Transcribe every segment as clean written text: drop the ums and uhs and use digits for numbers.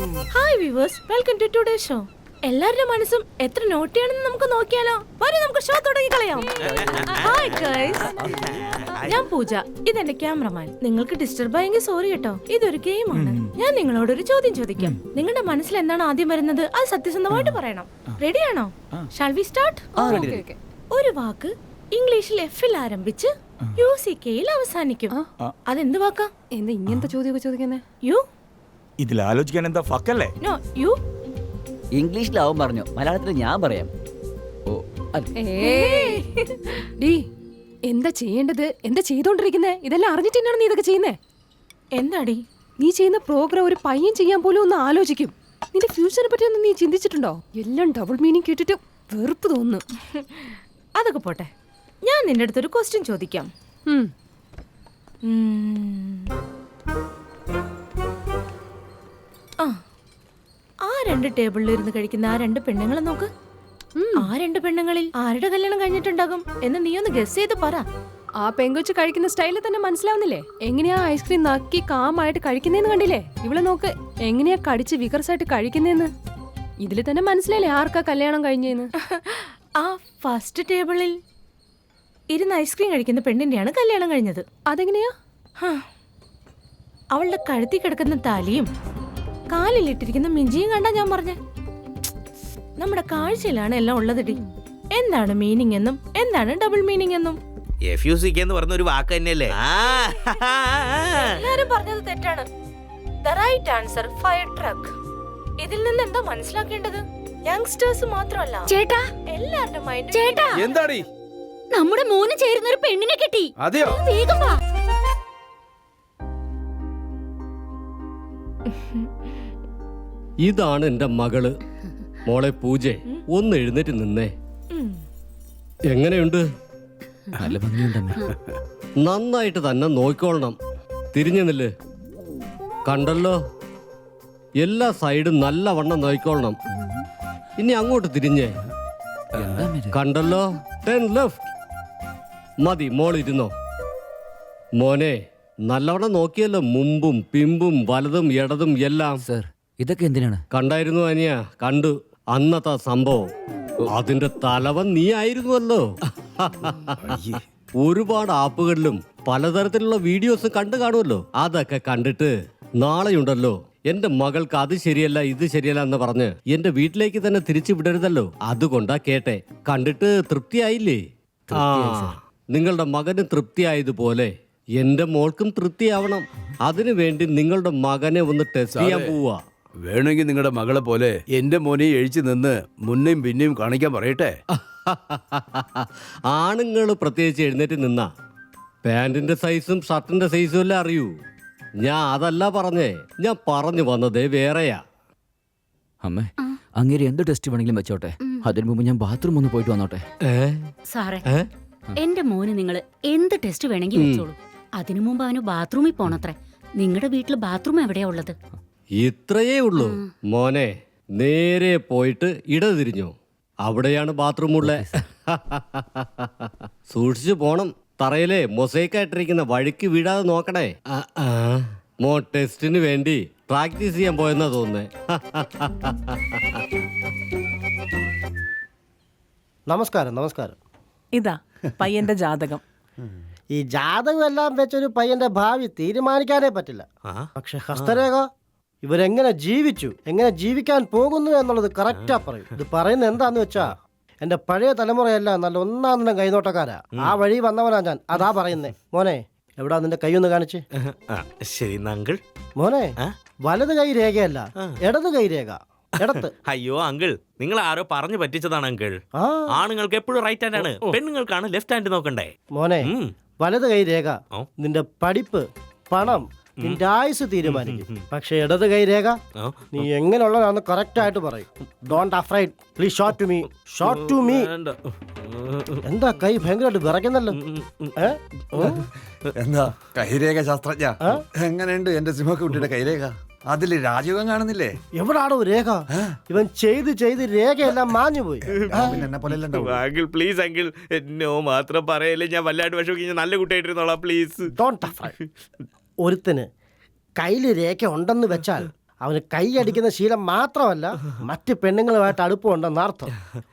Hi viewers, welcome to today show. എല്ലാവരുടെ മനസ്സും എത്ര നോട്ടിയാണെന്ന് നമുക്ക് നോക്കിയാലോ? വരൂ, നമുക്ക് ഷോ തുടങ്ങി കളയാം. ഹായ് ഗൈസ്, ഞാൻ പൂജ, ഇതെന്റെ ക്യാമറമാൻ. നിങ്ങൾക്ക് ഡിസ്റ്റർബ് ആയെങ്കിൽ സോറി കേട്ടോ. ഇതൊരു ഗെയിമാണ്. ഞാൻ നിങ്ങളോട് ഒരു ചോദ്യം ചോദിക്കാം. നിങ്ങളുടെ മനസ്സിൽ എന്താണ് ആദ്യം വരുന്നത് അത് സത്യസന്ധമായിട്ട് പറയണം. റെഡിയാണോ? Shall we start? ഒരു വാക്ക് ഇംഗ്ലീഷിൽ എഫിൽ ആരംഭിച്ച് യുസികെയിൽ അവസാനിക്കും. അതെന്ത് വാക്കാ? എന്താ ഇങ്ങനത്തെ ചോദ്യമൊക്കെ ചോദിക്കുന്നേ? യു. ഇതിൽ ആലോചിക്കാൻ എന്താ ഫക്കല്ലേ? No, U. ഇംഗ്ലീഷിലാവും പറഞ്ഞു, മലയാളത്തിൽ ഞാൻ പറയാം. ഓ ഡീ, എന്താ ചെയ്യേണ്ടത്? എന്താ ചെയ്തോണ്ടിരിക്കുന്നേ? ഇതെല്ലാം അറിഞ്ഞിട്ട് തന്നെയാണ് നീ ഇതൊക്കെ ചെയ്യുന്നേ? എന്താടി നീ ചെയ്യുന്ന പ്രോഗ്രാം ഒരു പയ്യൻ ചെയ്യാൻ പോലും ഒന്ന് ആലോചിക്കും. നിന്റെ ഫ്യൂച്ചറിനെ പറ്റി ഒന്നും നീ ചിന്തിച്ചിട്ടുണ്ടോ? എല്ലാം ഡബിൾ മീനിങ് കേട്ടിട്ട് വെറുപ്പ് തോന്നുന്നു. അതൊക്കെ പോട്ടെ, ഞാൻ നിന്റെ അടുത്തൊരു ക്വസ്റ്റ്യൻ ചോദിക്കാം. ആ രണ്ട് ടേബിളിൽ ഇരുന്ന് കഴിക്കുന്ന ആ രണ്ട് പെണ്ണുങ്ങളെ നോക്ക്. ആ രണ്ട് പെണ്ണുങ്ങളിൽ ആരുടെ കല്യാണം കഴിഞ്ഞിട്ടുണ്ടാകും എന്ന് നീ ഒന്ന് ഗസ് ചെയ്ത് പറ. ആ പെങ്കൊച്ച് കഴിക്കുന്ന സ്റ്റൈലിൽ തന്നെ മനസ്സിലാവുന്നില്ലേ? എങ്ങനെയാ ഐസ്ക്രീം നക്കി കാമായിട്ട് കഴിക്കുന്നേന്ന് കണ്ടില്ലേ? ഇവിടെ നോക്ക്, എങ്ങനെയാ കടിച്ച് വികർസായിട്ട് കഴിക്കുന്നേന്ന്. ഇതിൽ തന്നെ മനസ്സിലായില്ലേ ആർക്കാ കല്യാണം കഴിഞ്ഞേന്ന്? ആ ഫസ്റ്റ് ടേബിളിൽ ഇരുന്ന് ഐസ്ക്രീം കഴിക്കുന്ന പെണ്ണിന്റെയാണ് കല്യാണം കഴിഞ്ഞത്. അതെങ്ങനെയാ? അവളുടെ കഴുത്തി കിടക്കുന്ന താലിയും കാലിലിട്ടിരിക്കുന്ന മിഞ്ചിയും കണ്ടാ ഞാൻ പറഞ്ഞേ. നമ്മുടെ കാഴ്ചയിലാണ് എല്ലാം ഉള്ളതിടി. എന്താണ് മീനിങ് എന്നും എന്താണ് ഡബിൾ മീനിങ് എന്നും എഫ്യൂസിക്ക് എന്ന് പറഞ്ഞ ഒരു വാക്ക് തന്നെയല്ലേ? എല്ലാരും പറഞ്ഞത് തെറ്റാണ്. The right answer fire truck. ഇതിൽ നിന്ന് എന്താ മനസ്സിലാക്കേണ്ടത്? യങ്സ്റ്റേഴ്സ് മാത്രമല്ല ചേട്ടാ, എല്ലാവരുടെ മൈൻഡ്. ചേട്ടാ, എന്താടി? നമ്മുടെ മോന് ചേരുന്ന ഒരു പെണ്ണിനെ കിട്ടി. അതെയോ? വേഗം വാ. ഇതാണ് എന്റെ മകള്. മോളെ പൂജ, ഒന്ന് എഴുന്നേറ്റ് നിന്നേ. എങ്ങനെയുണ്ട്? നല്ല ഭംഗിയുണ്ടെന്ന്. നന്നായിട്ട് തന്നെ നോക്കിക്കൊള്ളണം. തിരിഞ്ഞു നില്ല്. കണ്ടല്ലോ, എല്ലാ സൈഡും നല്ലവണ്ണം നോക്കിക്കൊള്ളണം. ഇനി അങ്ങോട്ട് തിരിഞ്ഞേ. കണ്ടല്ലോ, 10 ലെഫ്റ്റ്. മതി, മോളിരുന്നോ. മോനെ, നല്ലവണ്ണം നോക്കിയല്ലോ, മുമ്പും പിമ്പും വലതും ഇടതും എല്ലാം. സർ, ഇതൊക്കെ എന്തിനാണ്? കണ്ടായിരുന്നു അനിയ? കണ്ടു. അന്നത്തെ സംഭവം അതിന്റെ തലവൻ നീ ആയിരുന്നുവല്ലോ. ഒരുപാട് ആപ്പുകളിലും പലതരത്തിലുള്ള വീഡിയോസും കണ്ടു കാണുമല്ലോ. അതൊക്കെ കണ്ടിട്ട് നാളെയുണ്ടല്ലോ എന്റെ മകൾക്ക് അത് ശരിയല്ല ഇത് ശരിയല്ല എന്ന് പറഞ്ഞ് എന്റെ വീട്ടിലേക്ക് തന്നെ തിരിച്ചു വിടരുതല്ലോ. അതുകൊണ്ടാ കേട്ടെ. കണ്ടിട്ട് തൃപ്തിയായില്ലേ? നിങ്ങളുടെ മകന് തൃപ്തിയായതുപോലെ എന്റെ മോൾക്കും തൃപ്തിയാവണം. അതിനു വേണ്ടി നിങ്ങളുടെ മകനെ ഒന്ന് ടെസ്റ്റ് ചെയ്യാൻ പോവാ. വേണമെങ്കിൽ നിങ്ങളുടെ മകളെ പോലെ എന്റെ മോനെ എഴിച്ചു നിന്ന് മുന്നേയും പിന്നെയും കാണിക്കാൻ പറയട്ടെ. ആണുങ്ങൾ പ്രത്യേകിച്ച് എഴുന്നേറ്റ് നിന്നാ പാന്റിന്റെ സൈസും ഷർട്ടിന്റെ സൈസും എല്ലാം അറിയൂ. ഞാൻ അതല്ല പറഞ്ഞേ, ഞാൻ പറഞ്ഞു വന്നതേ വേറെയാ. അമ്മേ, അങ്ങേര് എന്ത് ടെസ്റ്റ് വേണമെങ്കിലും വെച്ചോട്ടെ. അതിനു മുമ്പ് ഞാൻ ബാത്റൂം ഒന്ന് പോയിട്ട് വന്നോട്ടെ. സാറേ, എന്റെ മോന് നിങ്ങൾ എന്ത് ടെസ്റ്റ് വേണമെങ്കിൽ വെച്ചോളൂ. അതിനു മുമ്പ് അവന് ബാത്റൂമിൽ പോണത്രേ. നിങ്ങളുടെ വീട്ടിൽ ബാത്റൂം എവിടെയാ ഉള്ളത്? ഇത്രയേ ഉള്ളൂ മോനെ. നേരെ പോയിട്ട് ഇടതിരിഞ്ഞോ, അവിടെയാണ് ബാത്റൂം ഉള്ളത്. സൂക്ഷിച്ചു പോണം. തറയിലെ മൊസൈക്കായിട്ടിരിക്കുന്ന വഴിക്ക് വീഴാതെ നോക്കണേ. മോ ടെസ്റ്റിന് വേണ്ടി പ്രാക്ടീസ് ചെയ്യാൻ പോയെന്നാ തോന്നുന്നേ. നമസ്കാരം. നമസ്കാരം. ഇതാ പയ്യന്റെ ജാതകം. ഈ ജാതകം എല്ലാം വെച്ചൊരു പയ്യന്റെ ഭാവി തീരുമാനിക്കാനേ പറ്റില്ല. പക്ഷെ ഹസ്തരേഖ ഇവരെങ്ങനെ ജീവിച്ചു, എങ്ങനെ ജീവിക്കാൻ പോകുന്നു എന്നുള്ളത് കറക്റ്റാ പറയും. ഇത് പറയുന്നത് എന്താന്ന് വെച്ചാ, എന്റെ പഴയ തലമുറയെല്ലാം നല്ല ഒന്നാം തന്നെ കൈനോട്ടക്കാരാ. ആ വഴി വന്നവനാ ഞാൻ. അതാ പറയുന്നേ. മോനെ, എവിടാ നിന്റെ കൈ ഒന്ന് കാണിച്ച്. ശരി അങ്കിൾ. മോനെ, വലത് കൈ രേഖയല്ല, ഇടത് കൈ രേഖ. ഇടത്ത്. അയ്യോ അങ്കിൾ, നിങ്ങൾ ആരോ പറഞ്ഞു പറ്റിച്ചതാണ് അങ്കിൾ. ആണുങ്ങൾക്ക് എപ്പോഴും റൈറ്റ് ഹാൻഡ് ആണ്, പെണ്ണുങ്ങൾക്കാണ് ലെഫ്റ്റ് ഹാൻഡ് നോക്കണ്ടേ. മോനെ, വലത് കൈ രേഖ നിന്റെ പഠിപ്പ്, പണം, നിന്റെ ആയുസ് തീരുമാനിക്കും. പക്ഷെ ഇടത് കൈ രേഖ നീ എങ്ങനെയുള്ളതാന്ന് കറക്റ്റ് ആയിട്ട് പറയും. Don't afraid, please shot to me, shot to me. എന്താ കൈ ഭയങ്കരമായിട്ട് വിറയ്ക്കുന്നല്ലോ. എന്താ കൈരേഖ ശാസ്ത്രജ്ഞ, എങ്ങനെയുണ്ട് എന്റെ സിംഹക്കുട്ടിയുടെ കൈരേഖ? അതില് രാജീവൻ കാണുന്നില്ലേ? എവിടാണോ രേഖ? ഇവൻ ചെയ്ത് ചെയ്ത് രേഖയെല്ലാം മാഞ്ഞു പോയി. എന്നെ പോലെ അങ്കിൾ പ്ലീസ് അങ്കിൾ, എന്നോ മാത്രം പറയല്ലേ. ഞാൻ വല്ലാണ്ട് വിഷമിക്കും. നല്ല കുട്ടിയായിട്ടിരുന്നോളാം പ്ലീസ്. Don't afraid. ഒരുത്തിന് കയ്യിൽ രേഖ ഉണ്ടെന്ന് വെച്ചാൽ അവന് കൈയടിക്കുന്ന ശീലം മാത്രമല്ല മറ്റ് പെണ്ണുങ്ങളുമായിട്ട് അടുപ്പമുണ്ടെന്ന് അർത്ഥം.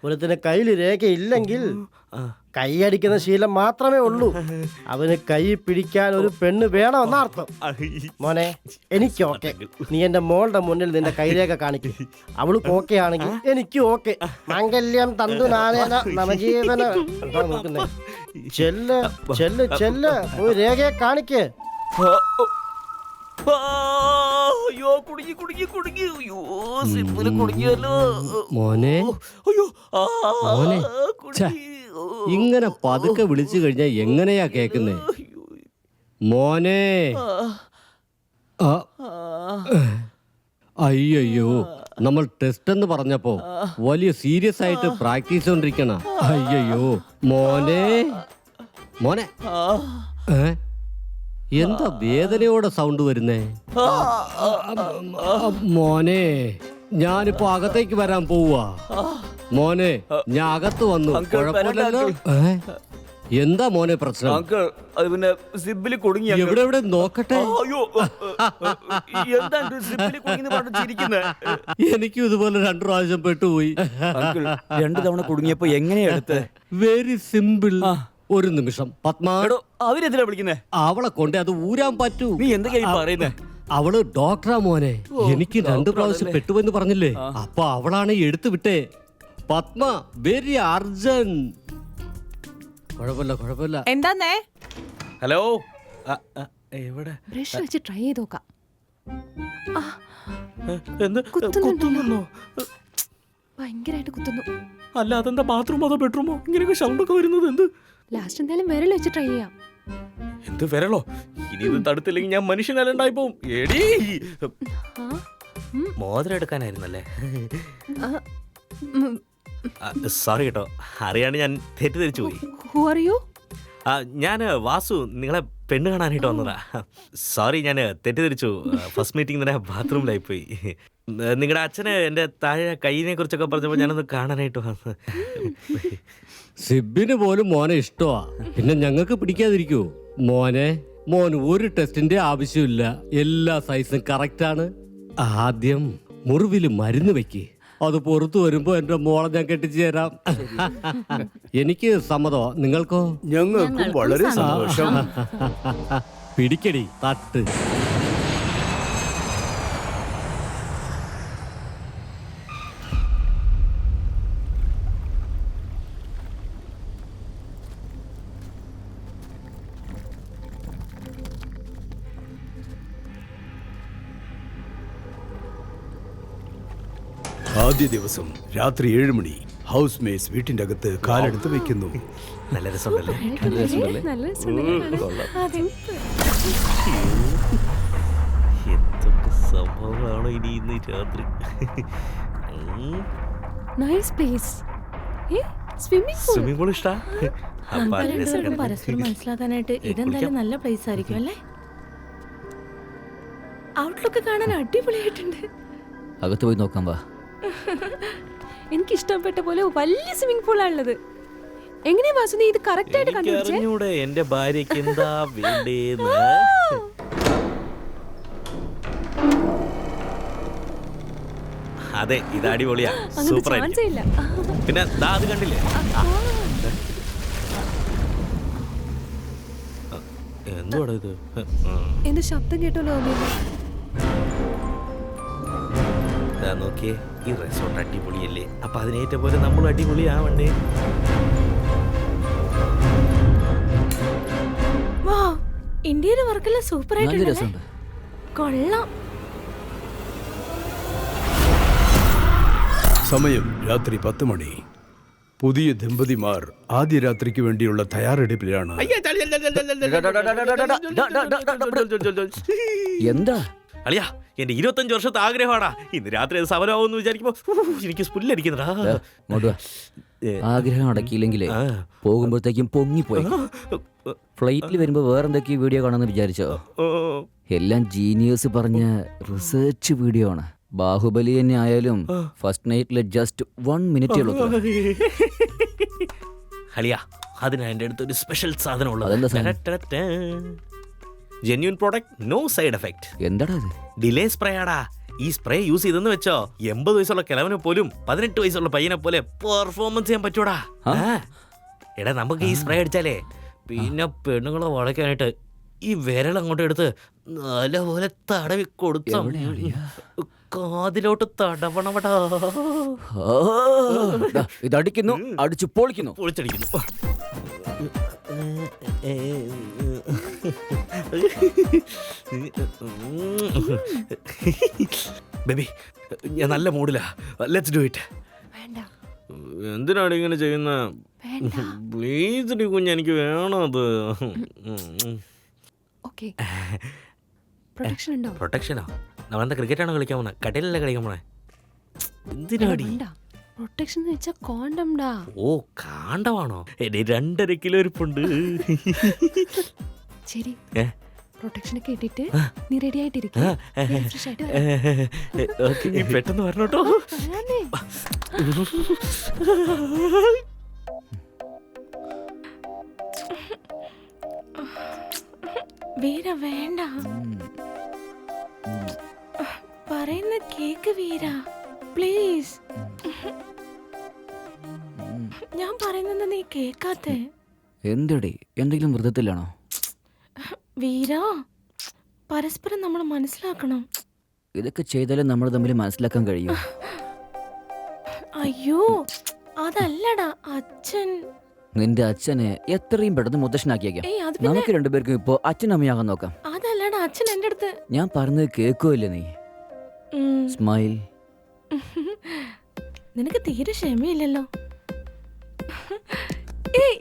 ഒരുത്തിന് കയ്യിൽ രേഖയില്ലെങ്കിൽ കൈയടിക്കുന്ന ശീലം മാത്രമേ ഉള്ളൂ. അവന് കൈ പിടിക്കാൻ ഒരു പെണ്ണ് വേണമെന്ന അർത്ഥം. മോനെ എനിക്ക് ഓക്കെ, നീ എന്റെ മോളുടെ മുന്നിൽ നിന്റെ കൈരേഖ കാണിക്കും. അവൾക്ക് ഓക്കെ ആണെങ്കിൽ എനിക്ക് ഓക്കെ. മംഗല്യം തന്തു നാനേന നവജീവന. എന്താ നോക്കുന്നേ? ചെല്ല് ചെല്ല് ചെല്ല്, ഒരു രേഖയെ കാണിക്ക്. അയ്യോ കുടുങ്ങി കുടുങ്ങി കുടുങ്ങി. അയ്യോ സിമ്പിള് കുടുങ്ങിയല്ലോ. മോനെ അയ്യോ മോനെ, ഛെ, കുടുങ്ങി. ഇങ്ങനെ പതുക്കെ വിളിച്ചു കഴിഞ്ഞാ എങ്ങനെയാ കേക്കുന്നേ? മോനെ. അയ്യോ, നമ്മൾ ടെസ്റ്റ് എന്ന് പറഞ്ഞപ്പോ വലിയ സീരിയസ് ആയിട്ട് പ്രാക്ടീസ് കൊണ്ടിരിക്കണ. അയ്യോ മോനെ മോനെ, എന്താ വേദനയോടെ സൗണ്ട് വരുന്നേ? മോനെ, ഞാനിപ്പോ അകത്തേക്ക് വരാൻ പോവാ. മോനെ, ഞാൻ അകത്ത് വന്നു. കുഴപ്പമില്ലല്ലോ. എന്താ മോനെ പ്രശ്നം? അങ്കിൾ അത് പിന്നെ സിബില് കുടുങ്ങി. എവിടെ എവിടെ നോക്കട്ടെ. അയ്യോ എന്താ സിമ്പിള് കുടുങ്ങി പറഞ്ഞു ചിരിക്കുന്നേ? എനിക്കും ഇതുപോലെ 2 പ്രാവശ്യം പെട്ടുപോയി. അങ്കിൾ 2 തവണ കുടുങ്ങിയപ്പോ എങ്ങനെയാ എടുത്ത്? Very simple. ഒരു നിമിഷം. പത്മ, അവരെന്തിനാ വിളിക്കുന്നേ? അവളെ കൊണ്ട് അത് ഊരാൻ പറ്റൂ. നീ എന്തൊക്കെയാ പറയുന്നേ? അവള് ഡോക്ടറാ മോനെ. എനിക്ക് 2 പ്രാവശ്യം പെട്ടുവെന്ന് പറഞ്ഞില്ലേ? അപ്പൊ അവളാണ് എടുത്തു വിട്ടേ. Padma, very urgent. കുഴപ്പമില്ല കുഴപ്പമില്ല. എന്താന്നേ? ഹലോ എവിടെ? ബ്രഷ് വെച്ച് ട്രൈ ചെയ്ത് നോക്കാം. എന്ത് കുത്തുന്നുണ്ടല്ലോ. ഭയങ്കരമായിട്ട് കുത്തുന്നു. അല്ല അതെന്താ ബാത്റൂമോ അതോ ബെഡ്റൂമോ ഇങ്ങനെയൊക്കെ സൗണ്ട് ഒക്കെ വരുന്നത്? എന്ത് ലാസ്റ്റ് എന്തായാലും വിരൽ വെച്ച് ട്രൈ ചെയ്യാം. എന്ത് വിരളോ? ഇനി ഇത് തടുത്തില്ലെങ്കിൽ ഞാൻ മനുഷ്യനല്ലാണ്ടായി പോവും. എടീ മോതിരം എടുക്കാനായിരുന്നല്ലേ? സോറി കേട്ടോ, അറിയാണ്ട് ഞാൻ തെറ്റിദ്ധരിച്ചു പോയി. Who are you? ഞാൻ വാസു, നിങ്ങളെ പെണ്ണ് കാണാനായിട്ട് വന്നതാ. സോറി, ഞാൻ തെറ്റിദ്ധരിച്ചു. ഫസ്റ്റ് മീറ്റിംഗ് തന്നെ ബാത്റൂമിലായി പോയി. നിങ്ങളുടെ അച്ഛന് എൻ്റെ താഴെ കൈയിനെ കുറിച്ചൊക്കെ പറഞ്ഞപ്പോൾ ഞാനൊന്ന് കാണാനായിട്ട് വന്നു. സിബിന് പോലും മോനെ ഇഷ്ടമാ, പിന്നെ ഞങ്ങൾക്ക് പിടിക്കാതിരിക്കൂ? മോൻ ഒരു ടെസ്റ്റിന്റെ ആവശ്യമില്ല. എല്ലാ സൈസും കറക്റ്റ് ആണ്. ആദ്യം മുറിവില് മരുന്ന് വെക്ക്. അത് പുറത്തു വരുമ്പോ എന്റെ മോളെ ഞാൻ കെട്ടിച്ചു തരാം. എനിക്ക് സമ്മതോ? നിങ്ങൾക്കോ? ഞങ്ങൾക്കും വളരെ സന്തോഷം. പിടിക്കടി തട്ട്. ആദ്യ ദിവസം രാത്രി 7 മണി. ഹൗസ് മേറ്റ്സ് വീട്ടിന്റെ അകത്ത് കാലെടുത്ത് വെക്കുന്നു. നല്ല രസമുണ്ടല്ലേ? നല്ല രസമുണ്ട്. എന്തൊക്കെ സംഭവങ്ങളാണോ ഇനി ഇന്ന് രാത്രി? Nice place. Swimming pool. Swimming pool ഇഷ്ടാ? രണ്ടുപേർക്കും പരസ്പരം മനസ്സിലാക്കാനായിട്ട് ഇതെന്തായാലും നല്ല പ്ലേസ് ആയിരിക്കും അല്ലേ? ഔട്ട്ലുക്ക് കാണാൻ അടിപൊളിയായിട്ടുണ്ട്. അകത്ത് പോയി നോക്കാം വാ. എനിക്ക് ഇഷ്ടപ്പെട്ട പോലെ വലിയ സ്വിമ്മിംഗ് പൂളാണുള്ളത്. എങ്ങനെയാ വാസു നീ ഇത് കറക്റ്റ് ആയിട്ട് കണ്ടുപിടിച്ചേ? അറിഞ്ഞൂടെ എന്റെ ഭാര്യക്ക് എന്താ വേണ്ടേന്ന്? അതെ, ഇത് അടിപൊളിയാ, സൂപ്പർ ആയിരിക്കും. ഇല്ല. പിന്നെ ദാ അത് കണ്ടില്ലേ? എന്തുവാടാ ഇത്? എന്റെ ശബ്ദം കേട്ടല്ലോ. നോക്കിയേ, ഈ റിസോർട്ട് അടിപൊളിയല്ലേ? അപ്പൊ അതിനേറ്റ പോലെ നമ്മൾ അടിപൊളിയാവണ്ടേ? വാ, ഇന്ത്യയിലെ വർക്കെല്ലാം സൂപ്പർ നല്ല ആയിട്ടുണ്ട്. രസമുണ്ട്. കൊള്ളാം. സമയം രാത്രി 10 മണി. പുതിയ ദമ്പതിമാർ ആദ്യ രാത്രിക്ക് വേണ്ടിയുള്ള തയ്യാറെടുപ്പിലാണ്. എന്താ അളിയാ, എന്റെ 25 വർഷത്തെ ആഗ്രഹമാടാ. ഇന്ന് രാത്രി അത് സമരമാവെന്ന് വിചാരിക്കുമ്പോ എനിക്ക് സ്പുല്ലടിക്കുന്നടാ. ആഗ്രഹം അടക്കിയില്ലെങ്കിലേ പോകുമ്പോഴത്തേക്കും പൊങ്ങിപ്പോയി. ഫ്ലൈറ്റിൽ വരുമ്പോ വേറെന്തൊക്കെ വീഡിയോ കാണാന്ന് വിചാരിച്ചോ? എല്ലാം ജീനിയേഴ്സ് പറഞ്ഞ റിസർച്ച് വീഡിയോ ആണ്. ബാഹുബലി തന്നെ ആയാലും ഫസ്റ്റ് നൈറ്റില് ജസ്റ്റ് 1 മിനിറ്റേ ഉള്ളൂ. അളിയാ, അതിനാ എന്റെ അടുത്തൊരു സ്പെഷ്യൽ സാധനം അതെന്താ ഉള്ളത്. Genuine product, no side effect. എന്താടാ ഇത്? ഡിലേ സ്പ്രേ ആടാ. ഈ സ്പ്രേ യൂസ് ചെയ്തെന്ന് വെച്ചോ 80 വയസ്സുള്ള കിളവനെ പോലും 18 വയസ്സുള്ള പയ്യനെ പോലെ പെർഫോമൻസ് ചെയ്യാൻ പറ്റൂടാ. എടാ നമുക്ക് ഈ സ്പ്രേ അടിച്ചാലേ പിന്നെ പെണ്ണുങ്ങളെ വളയ്ക്കാനായിട്ട് ഈ വിരൽ അങ്ങോട്ട് എടുത്ത് നല്ലപോലെ തടവി കൊടുത്ത കാതിലോട്ട് തടവണവടാ. ഇതടിക്കുന്നു, അടിച്ചു പൊളിക്കുന്നു. പൊളിച്ചടിക്കുന്നു. ബേബി ഞാൻ നല്ല മൂഡിലാ. Let's do it. എന്തിനാണ് ഇങ്ങനെ ചെയ്യുന്ന? പ്ലീസ് ഡി കുഞ്ഞ്, എനിക്ക് വേണം അത്. പ്രൊട്ടക്ഷനോ? നമ്മളെന്താ ക്രിക്കറ്റാണോ കളിക്കാൻ പോണേ? കടയിലല്ലേ കളിക്കാൻ പോണേ? എന്തിനാടി? പ്രൊട്ടക്ഷൻ വെച്ചാ കോണ്ടംടാ. ഓ കാണ്ടമാണോ? 2.5 കിലോ ഇരിപ്പുണ്ട്. ശരി, പ്രൊട്ടക്ഷൻ ഒക്കെ ഇട്ടിട്ട് നീ റെഡി ആയിട്ടിരിക്കും. പെട്ടെന്ന് പറഞ്ഞോട്ടോ. വീര വേണ്ട, പറയുന്ന കേക്ക് വീര പ്ലീസ്. ഞാൻ പറയുന്നത് നീ കേക്കാത്തെ. എന്തടി, എന്തെങ്കിലും വൃത്തത്തിലാണോ? വീര, പരസ്പരം നമ്മൾ മനസ്സിലാക്കണം. ഇതൊക്കെ ചെയ്താലേ നമ്മൾ തമ്മിൽ മനസ്സിലാക്കാൻ കഴിയും. അയ്യോ അതല്ലടാ, അച്ഛൻ. നിന്റെ അച്ഛനെ എത്രയും പെട്ടെന്ന് മുത്തശ്ശനാക്കിയേക്കാം. ഏയ് അത് പിന്നെ നമുക്ക് രണ്ടുപേർക്കും ഇപ്പോ അച്ഛനമ്മയാകാൻ നോക്കാം. അതല്ലടാ, അച്ഛൻ എന്റെ അടുത്ത്. ഞാൻ പറഞ്ഞത് കേൾക്കുമല്ലേ നീ? സ്മൈൽ. നിനക്ക് തീരെ ക്ഷമയില്ലല്ലോ. ഏയ്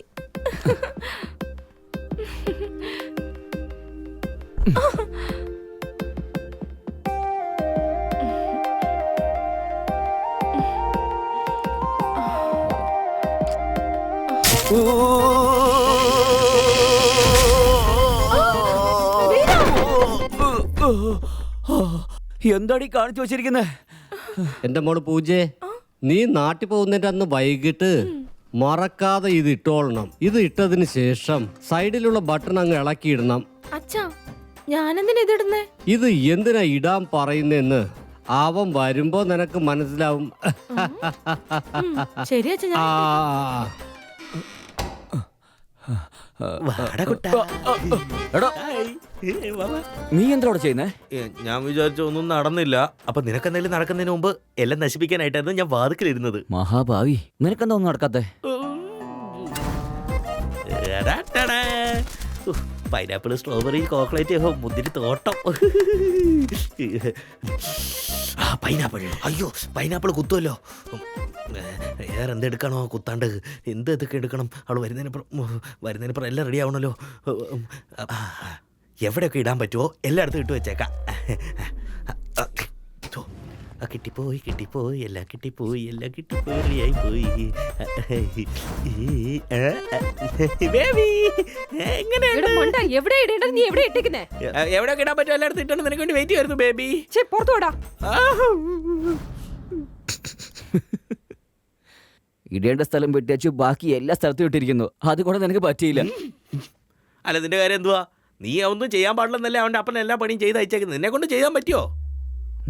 എന്താടി കാണിച്ചു വെച്ചിരിക്കുന്നേ? എന്റെ മോള് പൂജേ, നീ നാട്ടിൽ പോകുന്നതിന്റെ അന്ന് വൈകിട്ട് മറക്കാതെ ഇത് ഇട്ടോളണം. ഇത് ഇട്ടതിന് ശേഷം സൈഡിലുള്ള ബട്ടൺ അങ്ങ് ഇളക്കിയിടണം. അച്ഛാ, ഞാനെന്തിനാ ഇതിടുന്നേ? ഇത് എന്തിനാ ഇടാൻ പറയുന്നെന്ന് അവൻ വരുമ്പോ നിനക്ക് മനസ്സിലാവും. ശരി അച്ഛാ. നീ എന്താ ചെയ്യുന്നേ? ഞാൻ വിചാരിച്ച ഒന്നും നടന്നില്ല. അപ്പൊ നിനക്കെന്തെങ്കിലും നടക്കുന്നതിന് മുമ്പ് എല്ലാം നശിപ്പിക്കാനായിട്ടായിരുന്നു ഞാൻ വാതിക്കലിരുന്നത്. മഹാഭാവി, നിനക്കെന്താ ഒന്നും നടക്കാത്തെ? പൈനാപ്പിൾ, സ്ട്രോബെറി, ചോക്ലേറ്റ്, മുന്തിരി തോട്ടം. പൈനാപ്പിൾ, അയ്യോ പൈനാപ്പിൾ കുത്തുമല്ലോ. വേറെ എന്തെടുക്കണോ കുത്താണ്ട്? എന്തൊക്കെ എടുക്കണം? അവൾ വരുന്നതിനപ്പുറം എല്ലാം റെഡി ആവണല്ലോ. എവിടെയൊക്കെ ഇടാൻ പറ്റുമോ എല്ലായിടത്തും ഇട്ട് വെച്ചേക്കാം. കിട്ടിപ്പോയി എല്ലാം കിട്ടിപ്പോയി റെഡിയായി പോയി. എവിടെയൊക്കെ ഇടാൻ പറ്റുമോ എല്ലായിടത്തും ഇട്ടാണ് നിനക്ക് വേണ്ടി വെയിറ്റ് ചെയ്യുന്നു ബേബി. പുറത്തുവിടാ. ഇടേണ്ട സ്ഥലം വെട്ടിച്ചു, ബാക്കി എല്ലാ സ്ഥലത്തും ഇട്ടിരിക്കുന്നു. അതുകൊണ്ട് നിനക്ക് പറ്റിയില്ല. അല്ല നിന്റെ കാര്യം എന്തുവാ? നീ ഒന്നും ചെയ്യാൻ പാടില്ലെന്നല്ലേ അവൻ്റെ അപ്പൻ എല്ലാ പണിയും ചെയ്ത് അയച്ചേക്കുന്നത്. നിന്നെ കൊണ്ട് ചെയ്യാൻ പറ്റുമോ?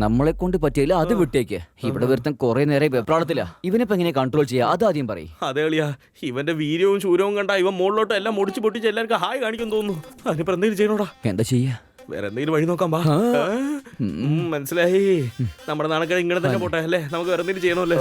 നമ്മളെ കൊണ്ട് പറ്റിയില്ല, അത് വിട്ടേക്ക്. ഇവിടെ വരുത്താൻ കുറെ നേരം വെപ്രാളത്തില്ല. ഇവനിപ്പോ എങ്ങനെ കൺട്രോൾ ചെയ്യാ? അത് ആദ്യം പറയും. അതേ കളിയാ, ഇവന്റെ വീര്യവും ശൂരവും കണ്ട ഇവൻ മുകളിലോട്ട് എല്ലാം മുടിച്ച് പൊട്ടിച്ച് എല്ലാവർക്കും ഹായ് കാണിക്കും തോന്നുന്നു. അതിനിപ്പോ എന്തെങ്കിലും ചെയ്യണോടാ? എന്താ ചെയ്യാ? വേറെ എന്തെങ്കിലും വഴി നോക്കാം. മനസ്സിലായി. നമ്മുടെ നാണക്കേട് ഇങ്ങനെ തന്നെ പോട്ടെ അല്ലേ? നമുക്ക് വേറെ എന്തെങ്കിലും ചെയ്യണമല്ലോ.